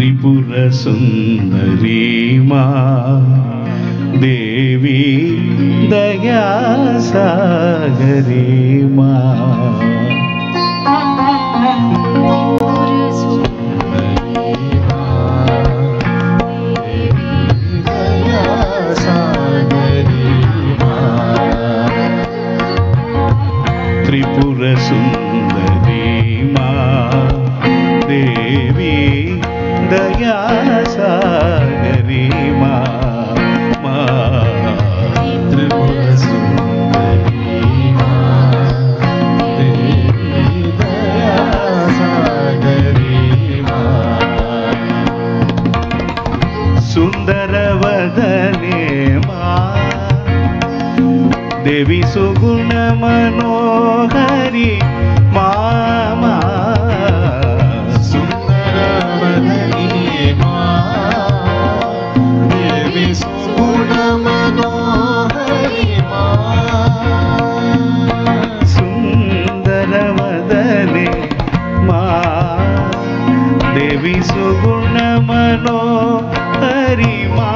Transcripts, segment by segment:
త్రిపుర సుందరీ మా దేవి దయాసాగరీ మా త్రిపుర సుందరీ మా దేవి దయాసాగరీ మా త్రిపుర సుందరీ మా దేవి దయాసాగరీ మా సుందరవదనే మా దేవి సుగుణ మనోహరి మామా సుందరవదనే మా దేవి సుగుణ మనోహరి మా సుందరవదనే మా దేవి సుగుణ మనోహరి మా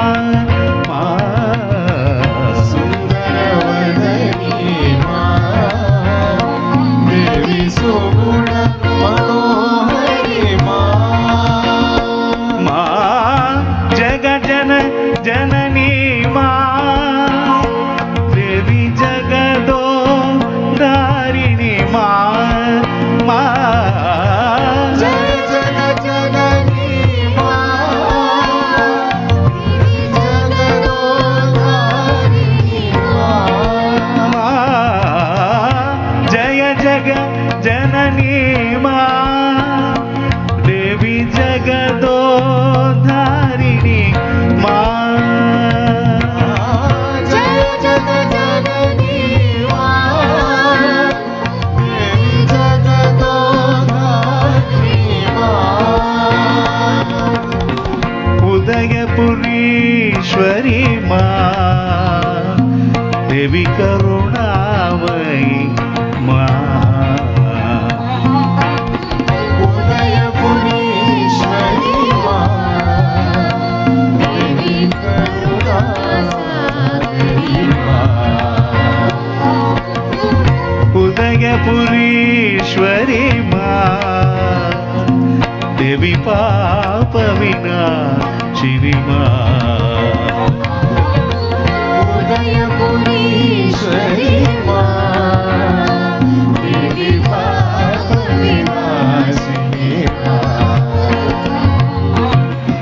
जननी माँ देवी जगदो धारिणी माँ जय जन जननी माँ जगदो धारिणी माँ जय जग जननी माँ देवी जगदो धारिणी माँ उदयपुरीश्वरी माँ देवी करुणामयी माँ उदयपुरीश्वरी माँ देवी करुणामयी माँ उदयपुरीश्वरी माँ देवी पाप विनाशिनी माँ उदयपुरीश्वरी माँ देवी पाप विनाशिनी माँ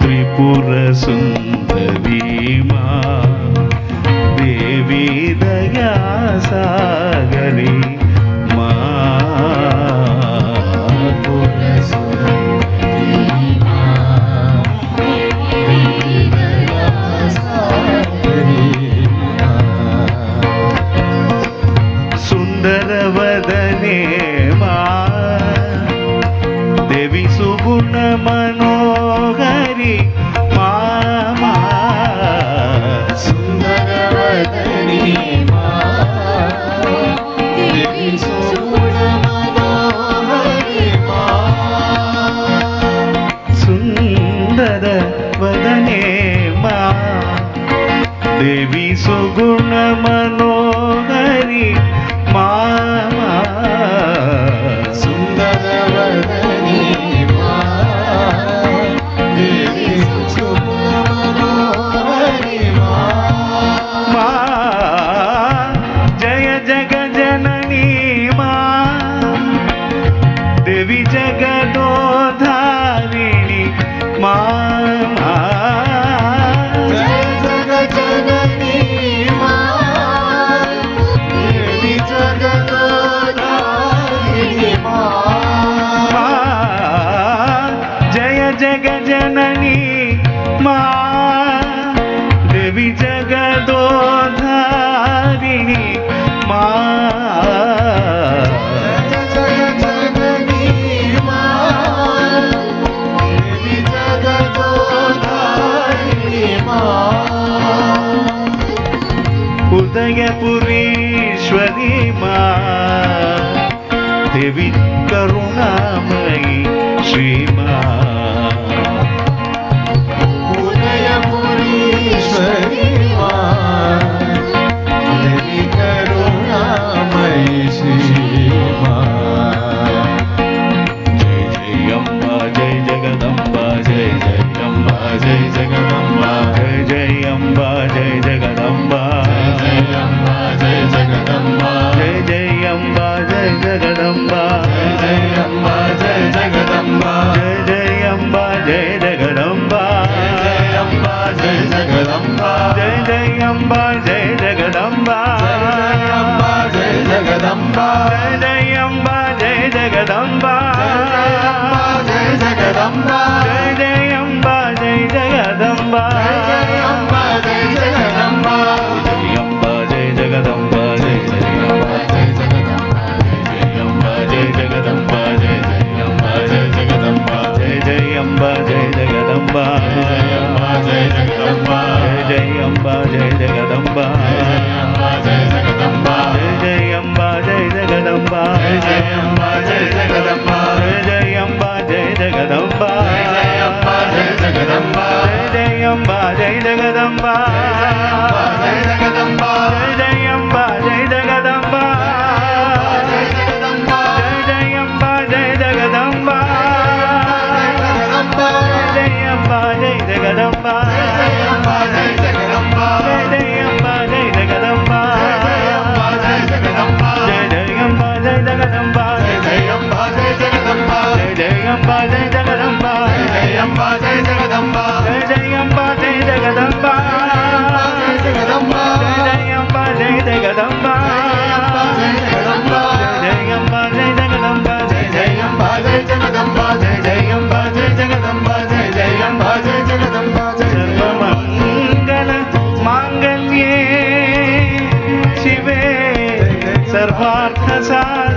त्रिपुर सुंदरी माँ देवी दयासागरी सुंदरवदने माँ देवी सुगुण मनोहरी माँ सुंदरवदने माँ देवी सुगुण मनोहरी माँ सुंदरवदने माँ देवी सुगुण मनोहरी मामा सुंदरवदनी माँ देवी सुगुण मनोहरी माँ जय जग जननी माँ देवी जगदो धारिणी माँ जग जननी माँ देवी जगदो धारिणी माँ जग जननी माँ देवी जगदो धारिणी माँ उदयपुरीश्वरी माँ देवी करुणामयी श्री माँ జగదంబా జయ జగదంబా జయ అంబా జయ జగదంబా జయ జగదంబా జయ అంబా జయ జగదంబా జయ అంబా జయ జగదంబా జయ అంబా జయ జగదంబా జయ అంబా జయ జగదంబా జయ అంబా జయ జగదంబా జయ జగదంబా జయ అంబా జయ జగదంబా జయ అంబా జయ జగదంబా జయ అంబా జయ జగదంబా జయ అంబా జయ జగదంబా జయ అంబా జయ జగదంబా జయ అంబా జయ జగదంబా జయ అంబా జయ జగదంబా జయ అంబా జయ జగదంబా జయ అంబా జయ జగదంబా జయ అంబా జయ జగదంబా జయ అంబా జయ జగదంబా జయ అంబా జయ జగదంబా జయ అంబా జయ జగదంబా జయ అంబా జయ జగదంబా జయ అంబా జయ జగదంబా జయ అంబా జయ జగదంబా సర్వమంగళ మాంగళ్యే శివే సర్వార్థ సాధకే